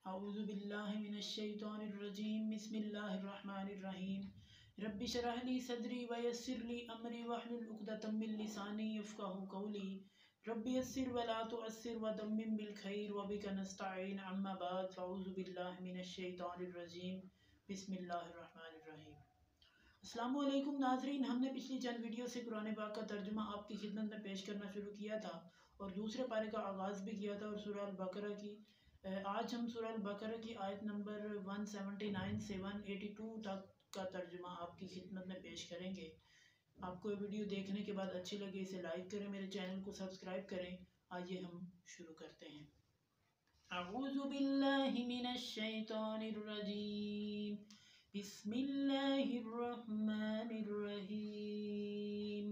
اعوذ باللہ من الشیطان الرجیم بسم اللہ الرحمن الرحیم رب اشرح لی صدری ویسر لی امری واحلل عقدۃ من لسانی یفقہوا قولی رب یسر ولا تعسر ودمم بالخیر وبک نستعین اما بعد فاعوذ باللہ من الشیطان الرجیم بسم اللہ الرحمن الرحیم۔ السلام علیکم ناظرین، ہم نے پچھلی چند ویڈیو سے قرآن پاک کا ترجمہ آپ کی خدمت میں پیش کرنا شروع کیا تھا اور دوسرے پارے کا آغاز بھی کیا تھا، اور سورہ البقرہ کی آج ہم سورہ البقرہ کی آیت نمبر 179 سے 182 تک کا ترجمہ آپ کی خدمت میں پیش کریں گے۔ آپ کو یہ ویڈیو دیکھنے کے بعد اچھی لگے اسے لائک کریں، میرے چینل کو سبسکرائب کریں۔ آئیے ہم شروع کرتے ہیں۔ اعوذ باللہ من الشیطان الرجیم بسم اللہ الرحمن الرحیم۔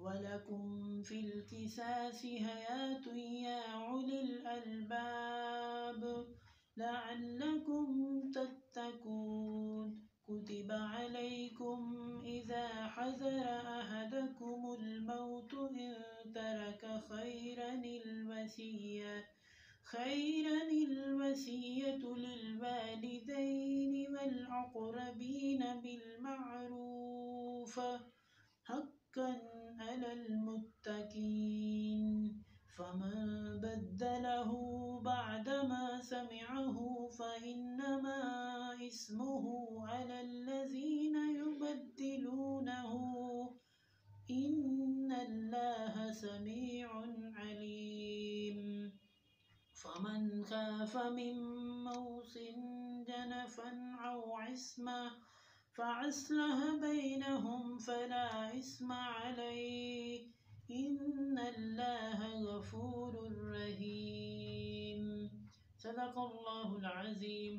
وَلَكُمْ فِي الْقِصَاصِ حَيَاةٌ يَا أُولِي الْأَلْبَابِ لَعَلَّكُمْ تَتَّقُونَ كُتِبَ عَلَيْكُمْ إِذَا حَضَرَ أَحَدَكُمُ الْمَوْتُ إِن تَرَكَ خَيْرًا الْوَصِيَّةُ لِلْوَالِدَيْنِ وَالْأَقْرَبِينَ بِالْمَعْرُوفِ حقا على المتقين، فمن بدله بعدما سمعه فإنما اسمه على الذين يبدلونه، إن الله سميع عليم۔ فمن خاف من موص جنفا أو عصمة فأصلح بينهم فلا إثم عليه، إن الله غفور رحيم۔ صدق اللہ العظیم۔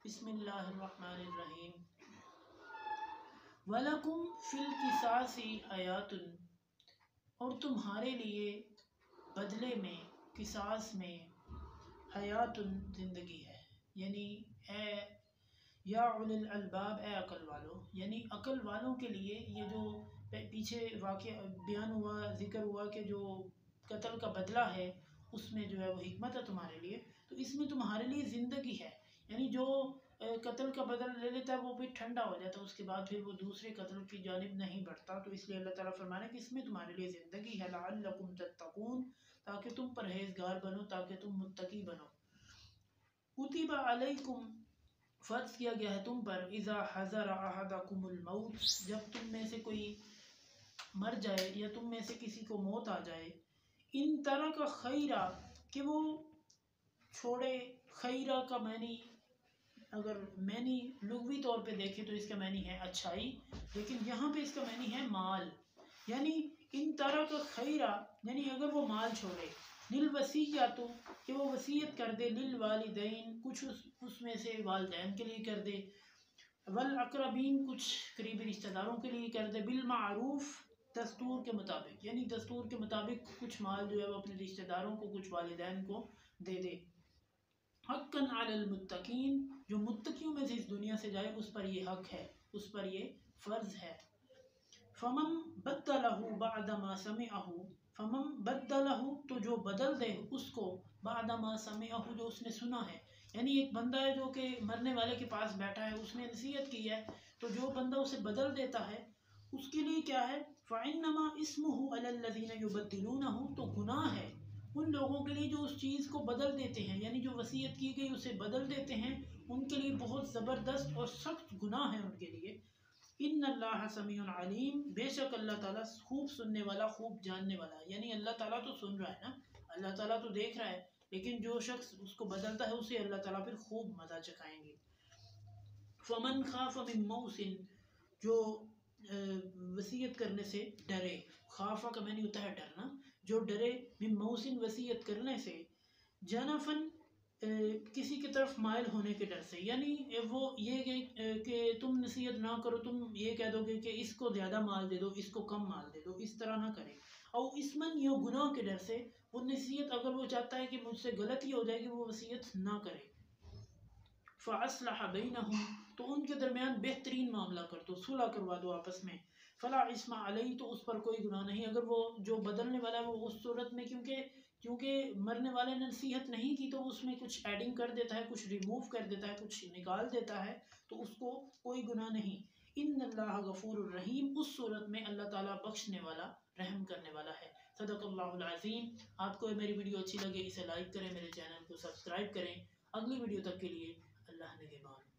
بسم اللہ الرحمن الرحیم۔ وَلَكُمْ فِي الْقِصَاصِ حَيَاةٌ، اور تمہارے لیے بدلے میں، قصاص میں، حیاتن زندگی ہے، یعنی اے یا اولی الالباب، اے عقل والو، یعنی عقل والوں کے لیے یہ جو پیچھے واقعہ بیان ہوا، ذکر ہوا کہ جو قتل کا بدلہ ہے اس میں جو ہے وہ حکمت ہے تمہارے لیے، تو اس میں تمہارے لیے زندگی ہے، یعنی جو قتل کا بدل لے لیتا ہے وہ بھی ٹھنڈا ہو جاتا ہے، اس کے بعد پھر وہ دوسرے قتل کی جانب نہیں بڑھتا، تو اس لیے اللہ تعالیٰ فرما رہے ہیں کہ اس میں تمہارے لیے زندگی ہے، لعلکم تتقون، تاکہ تم پرہیزگار بنو، تاکہ تم متقی بنو۔ کتب علیکم، فرض کیا گیا ہے تم پر، اذا حضر احدکم الموت، جب تم میں سے کوئی مر جائے یا تم میں سے کسی کو موت آ جائے، ان ترک خیرا، کہ وہ چھوڑے، خیرا کا معنی اگر معنی لغوی طور پہ دیکھیں تو اس کا معنی ہے اچھائی، لیکن یہاں پہ اس کا معنی ہے مال، یعنی ان ترک خیرا، یعنی اگر وہ مال چھوڑے، للوصیۃ، کہ وہ وصیت کر دے، للوالدین، کچھ اس میں سے والدین کے لیے کر دے، والاقربین، کچھ قریبی رشتہ داروں کے لیے کر دے، بالمعروف، دستور کے مطابق، یعنی دستور کے مطابق کچھ مال جو ہے وہ اپنے رشتہ داروں کو، کچھ والدین کو دے دے۔ حقا علی المتقین، جو متقیوں میں سے اس دنیا سے جائے اس پر یہ حق ہے، اس پر یہ فرض ہے۔ فمن بدلہ بعد ما سمعہ، فمن بدلہ، تو جو بدل دے اس کو، بعد ما سمعہ، جو اس نے سنا ہے، یعنی ایک بندہ ہے جو کہ مرنے والے کے پاس بیٹھا ہے، اس نے نصیحت کی ہے، تو جو بندہ اسے بدل دیتا ہے اس کے لیے کیا ہے، فإنما اسمہ علی الذین یبدلونہ، تو گناہ ہے ان لوگوں کے لیے جو اس چیز کو بدل دیتے ہیں، یعنی جو وصیت کی گئی اسے بدل دیتے ہیں، ان کے لیے بہت زبردست اور سخت گناہ ہے ان کے لیے۔ ان اللہ سمیع علیم، بے شک اللہ تعالیٰ خوب سننے والا، خوب جاننے والا ہے، یعنی اللہ تعالیٰ تو سن رہا ہے نا، اللہ تعالیٰ تو دیکھ رہا ہے، لیکن جو شخص اس کو بدلتا ہے اسے اللہ تعالیٰ پھر خوب مزہ چکھائیں گے۔ فمن خاف من موص، جو وصیت کرنے سے ڈرے، خافہ کا معنی ہوتا ہے ڈرنا، جو ڈرے، من موص، وصیت کرنے سے، جنفن، کسی کی طرف مائل ہونے کے ڈر سے، یعنی وہ یہ کہ تم نصیحت نہ کرو، تم یہ کہہ دو کہ اس کو زیادہ مال دے دو، اس کو کم مال دے دو، اس طرح نہ کرے، اور اسمن، یہ گناہ کے ڈر سے، وہ نصیحت اگر وہ چاہتا ہے کہ مجھ سے غلطی ہو جائے گی وہ وصیت نہ کرے۔ فَأَصْلَحَ بَيْنَهُمْ، تو ان کے درمیان بہترین معاملہ کر دو، صلح کروا دو آپس میں، فلا اسم علیہ، تو اس پر کوئی گناہ نہیں، اگر وہ جو بدلنے والا ہے وہ اس صورت میں، کیونکہ کیونکہ مرنے والے نے نصیحت نہیں کی تو اس میں کچھ ایڈنگ کر دیتا ہے، کچھ ریموو کر دیتا ہے، کچھ نکال دیتا ہے، تو اس کو کوئی گناہ نہیں۔ ان اللہ غفور الرحیم، اس صورت میں اللہ تعالیٰ بخشنے والا، رحم کرنے والا ہے۔ صدق اللہ العظیم۔ آپ کو میری ویڈیو اچھی لگے اسے لائک کریں، میرے چینل کو سبسکرائب کریں۔ اگلی ویڈیو تک کے لیے اللہ نگہبان۔